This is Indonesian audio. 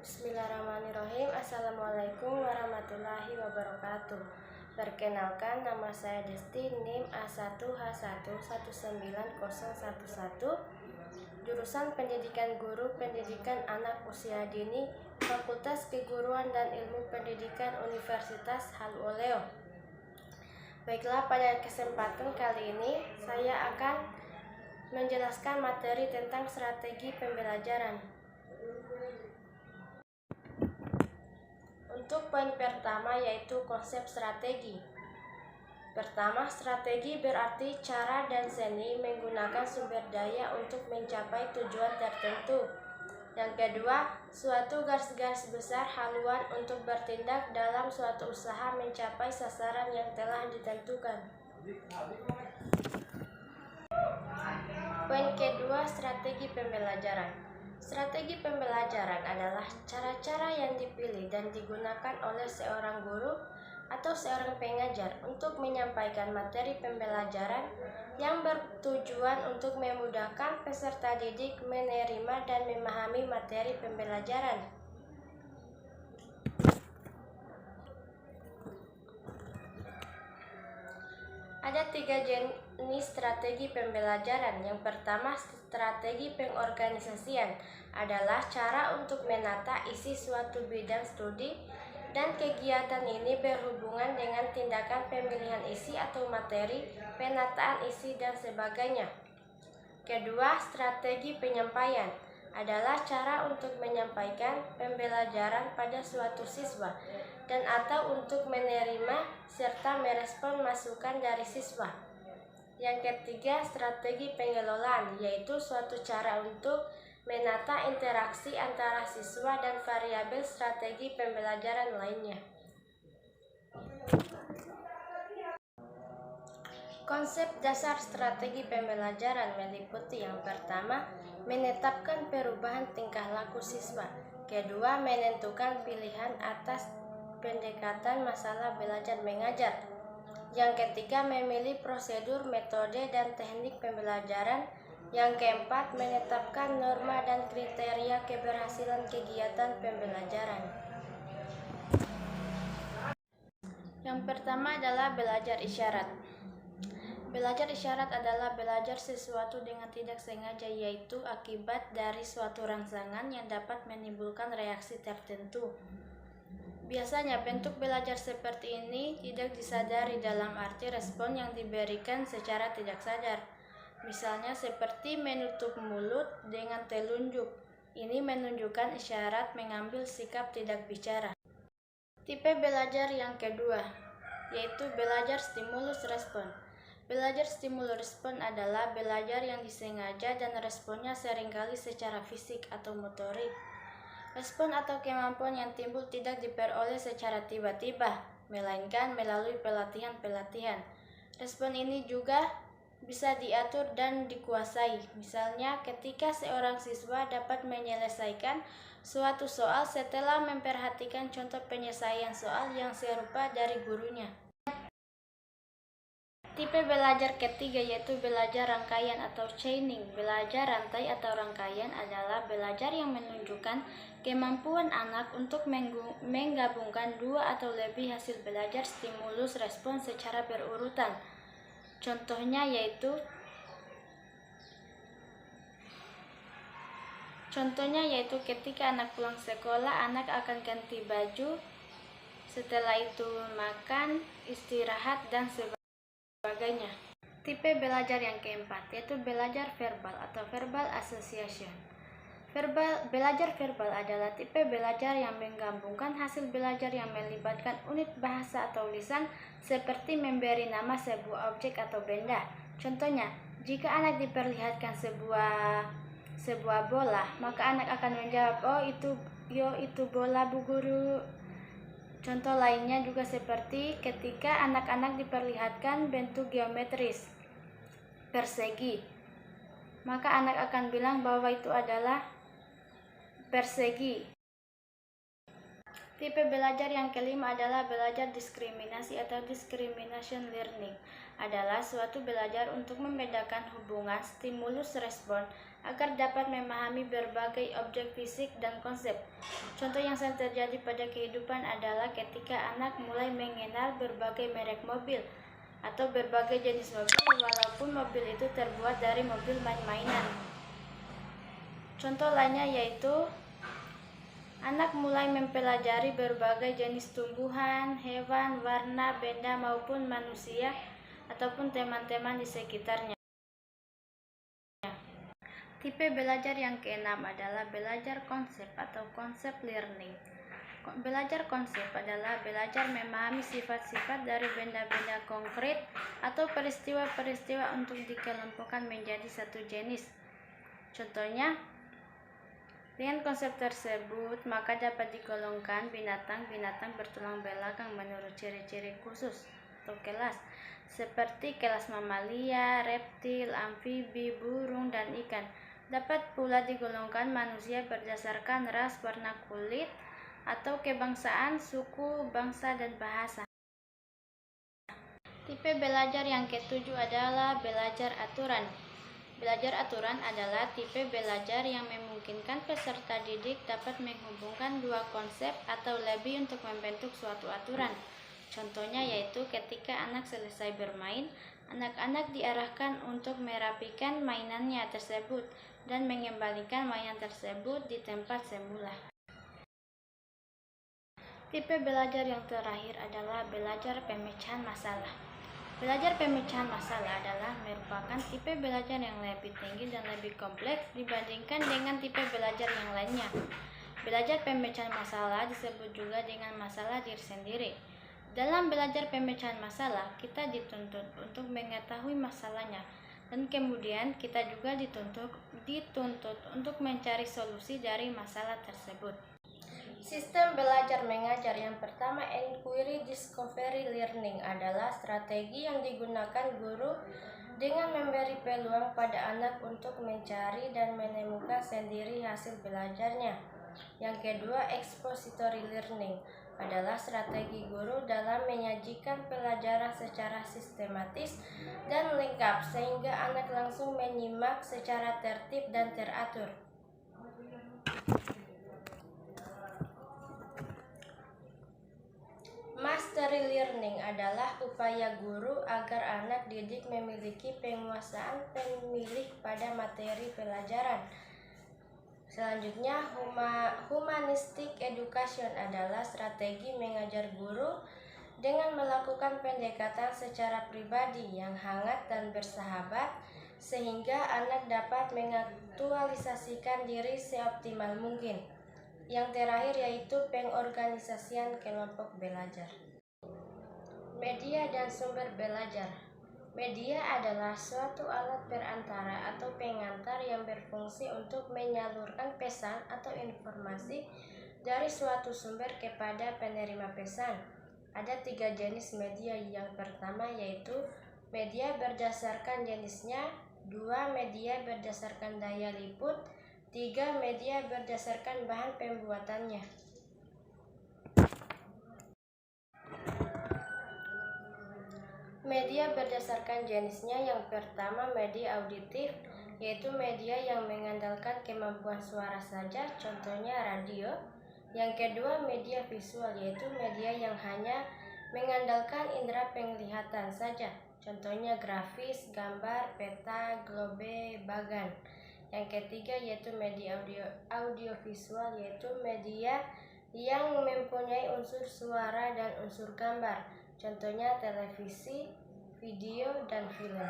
Bismillahirrahmanirrahim. Assalamualaikum warahmatullahi wabarakatuh. Perkenalkan, nama saya Desti, NIM A1H1 19011, jurusan Pendidikan Guru Pendidikan Anak Usia Dini, Fakultas Keguruan dan Ilmu Pendidikan Universitas Haluoleo. Baiklah, pada kesempatan kali ini saya akan menjelaskan materi tentang strategi pembelajaran. Untuk poin pertama yaitu konsep strategi. Pertama, strategi berarti cara dan seni menggunakan sumber daya untuk mencapai tujuan tertentu. Yang kedua, suatu garis-garis besar haluan untuk bertindak dalam suatu usaha mencapai sasaran yang telah ditentukan. Poin kedua, strategi pembelajaran. Strategi pembelajaran adalah cara-cara yang dipilih dan digunakan oleh seorang guru atau seorang pengajar untuk menyampaikan materi pembelajaran yang bertujuan untuk memudahkan peserta didik menerima dan memahami materi pembelajaran. Ada 3 jenis strategi pembelajaran. Yang pertama, strategi pengorganisasian adalah cara untuk menata isi suatu bidang studi dan kegiatan ini berhubungan dengan tindakan pemilihan isi atau materi, penataan isi, dan sebagainya. Kedua, strategi penyampaian adalah cara untuk menyampaikan pembelajaran pada suatu siswa dan atau untuk menerima serta merespon masukan dari siswa. Yang ketiga, strategi pengelolaan, yaitu suatu cara untuk menata interaksi antara siswa dan variabel strategi pembelajaran lainnya. Konsep dasar strategi pembelajaran meliputi yang pertama, menetapkan perubahan tingkah laku siswa. Kedua, menentukan pilihan atas pendekatan masalah belajar mengajar. Yang ketiga, memilih prosedur, metode, dan teknik pembelajaran. Yang keempat, menetapkan norma dan kriteria keberhasilan kegiatan pembelajaran. Yang pertama adalah belajar isyarat. Belajar isyarat adalah belajar sesuatu dengan tidak sengaja, yaitu akibat dari suatu rangsangan yang dapat menimbulkan reaksi tertentu. Biasanya bentuk belajar seperti ini tidak disadari dalam arti respon yang diberikan secara tidak sadar. Misalnya seperti menutup mulut dengan telunjuk. Ini menunjukkan isyarat mengambil sikap tidak bicara. Tipe belajar yang kedua, yaitu belajar stimulus respon. Belajar stimulus respon adalah belajar yang disengaja dan responnya seringkali secara fisik atau motorik. Respon atau kemampuan yang timbul tidak diperoleh secara tiba-tiba, melainkan melalui pelatihan-pelatihan. Respon ini juga bisa diatur dan dikuasai. Misalnya, ketika seorang siswa dapat menyelesaikan suatu soal setelah memperhatikan contoh penyelesaian soal yang serupa dari gurunya. Tipe belajar ketiga yaitu belajar rangkaian atau chaining. Belajar rantai atau rangkaian adalah belajar yang menunjukkan kemampuan anak untuk menggabungkan dua atau lebih hasil belajar stimulus respon secara berurutan. Contohnya yaitu ketika anak pulang sekolah, anak akan ganti baju, setelah itu makan, istirahat, dan sebagainya. Tipe belajar yang keempat yaitu belajar verbal atau verbal association. Belajar verbal adalah tipe belajar yang menggabungkan hasil belajar yang melibatkan unit bahasa atau lisan, seperti memberi nama sebuah objek atau benda. Contohnya, jika anak diperlihatkan sebuah bola, maka anak akan menjawab, "Oh, itu bola, Bu Guru." Contoh lainnya juga seperti ketika anak-anak diperlihatkan bentuk geometris persegi, maka anak akan bilang bahwa itu adalah persegi. Tipe belajar yang kelima adalah belajar diskriminasi atau discrimination learning. Adalah suatu belajar untuk membedakan hubungan stimulus-respon agar dapat memahami berbagai objek fisik dan konsep. Contoh yang sering terjadi pada kehidupan adalah ketika anak mulai mengenal berbagai merek mobil atau berbagai jenis mobil walaupun mobil itu terbuat dari mobil main-mainan. Contoh lainnya yaitu anak mulai mempelajari berbagai jenis tumbuhan, hewan, warna, benda maupun manusia ataupun teman-teman di sekitarnya. Tipe belajar yang keenam adalah belajar konsep atau konsep learning. Belajar konsep adalah belajar memahami sifat-sifat dari benda-benda konkret atau peristiwa-peristiwa untuk dikelompokkan menjadi satu jenis. Contohnya, dengan konsep tersebut, maka dapat digolongkan binatang-binatang bertulang belakang menurut ciri-ciri khusus atau kelas, seperti kelas mamalia, reptil, amfibi, burung, dan ikan. Dapat pula digolongkan manusia berdasarkan ras, warna kulit, atau kebangsaan, suku, bangsa, dan bahasa. Tipe belajar yang ketujuh adalah belajar aturan. Belajar aturan adalah tipe belajar yang memungkinkan peserta didik dapat menghubungkan dua konsep atau lebih untuk membentuk suatu aturan. Contohnya yaitu ketika anak selesai bermain, anak-anak diarahkan untuk merapikan mainannya tersebut dan mengembalikan mainan tersebut di tempat semula. Tipe belajar yang terakhir adalah belajar pemecahan masalah. Belajar pemecahan masalah adalah merupakan tipe belajar yang lebih tinggi dan lebih kompleks dibandingkan dengan tipe belajar yang lainnya. Belajar pemecahan masalah disebut juga dengan masalah diri sendiri. Dalam belajar pemecahan masalah, kita dituntut untuk mengetahui masalahnya, dan kemudian kita juga dituntut untuk mencari solusi dari masalah tersebut. Sistem belajar mengajar yang pertama, inquiry discovery learning, adalah strategi yang digunakan guru dengan memberi peluang pada anak untuk mencari dan menemukan sendiri hasil belajarnya. Yang kedua, expository learning, adalah strategi guru dalam menyajikan pelajaran secara sistematis dan lengkap sehingga anak langsung menyimak secara tertib dan teratur. Mastery learning adalah upaya guru agar anak didik memiliki penguasaan pemilih pada materi pelajaran. Selanjutnya, humanistic education adalah strategi mengajar guru dengan melakukan pendekatan secara pribadi yang hangat dan bersahabat sehingga anak dapat mengaktualisasikan diri seoptimal mungkin. Yang terakhir yaitu pengorganisasian kelompok belajar. Media dan sumber belajar. Media adalah suatu alat perantara atau pengantar yang berfungsi untuk menyalurkan pesan atau informasi dari suatu sumber kepada penerima pesan. Ada 3 jenis media. Yang pertama yaitu media berdasarkan jenisnya, 2 media berdasarkan daya liput, 3 media berdasarkan bahan pembuatannya. Media berdasarkan jenisnya, yang pertama media auditif, yaitu media yang mengandalkan kemampuan suara saja, contohnya radio. Yang kedua media visual, yaitu media yang hanya mengandalkan indera penglihatan saja, contohnya grafis, gambar, peta, globe, bagan. Yang ketiga yaitu media audiovisual, yaitu media yang mempunyai unsur suara dan unsur gambar, contohnya televisi, video, dan film.